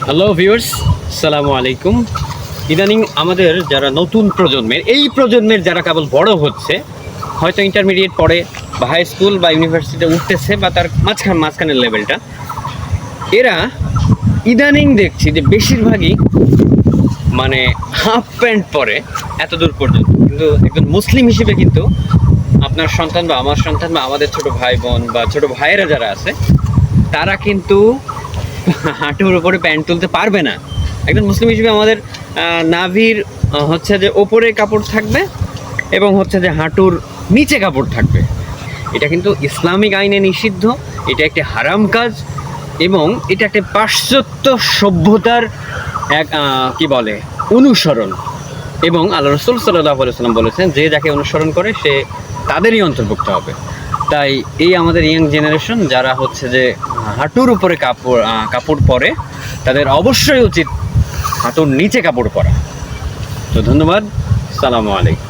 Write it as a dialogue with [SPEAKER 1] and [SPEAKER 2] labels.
[SPEAKER 1] Hello viewers, আসসালামু আলাইকুম। ইদানিং আমাদের যারা নতুন প্রজন্মের এই প্রজন্মের যারা কেবল বড় হচ্ছে, হয়তো ইন্টারমিডিয়েট পড়ে বা হাই স্কুল বা ইউনিভার্সিটিতে উঠতেছে বা তার মাঝখানের লেভেলটা, এরা ইদানিং দেখছি যে বেশিরভাগই মানে হাফ প্যান্ট পরে এত দূর পর্যন্ত। কিন্তু একজন মুসলিম হিসেবে কিন্তু আপনার সন্তান বা আমার সন্তান বা আমাদের ছোট ভাই বোন বা ছোট ভাইয়েরা যারা আছে, তারা কিন্তু হাঁটুর উপরে প্যান্ট তুলতে পারবে না। একজন মুসলিম হিসেবে আমাদের নাভির হচ্ছে যে ওপরে কাপড় থাকবে এবং হচ্ছে যে হাঁটুর নিচে কাপড় থাকবে। এটা কিন্তু ইসলামিক আইনে নিষিদ্ধ, এটা একটি হারাম কাজ এবং এটা একটা পাশ্চাত্য সভ্যতার এক কি বলে অনুসরণ। এবং আল্লাহ রসুল সাল্লাল্লাহু আলাইহি ওয়াসাল্লাম বলেছেন যে যাকে অনুসরণ করে সে তাদেরই অন্তর্ভুক্ত হবে। তাই এই আমাদের ইয়াং জেনারেশন যারা হচ্ছে যে হাঁটুর উপরে কাপড় পরে, তাদের অবশ্যই উচিত হাঁটুর নিচে কাপড় পরা। তো ধন্যবাদ, সালামু আলাইকুম।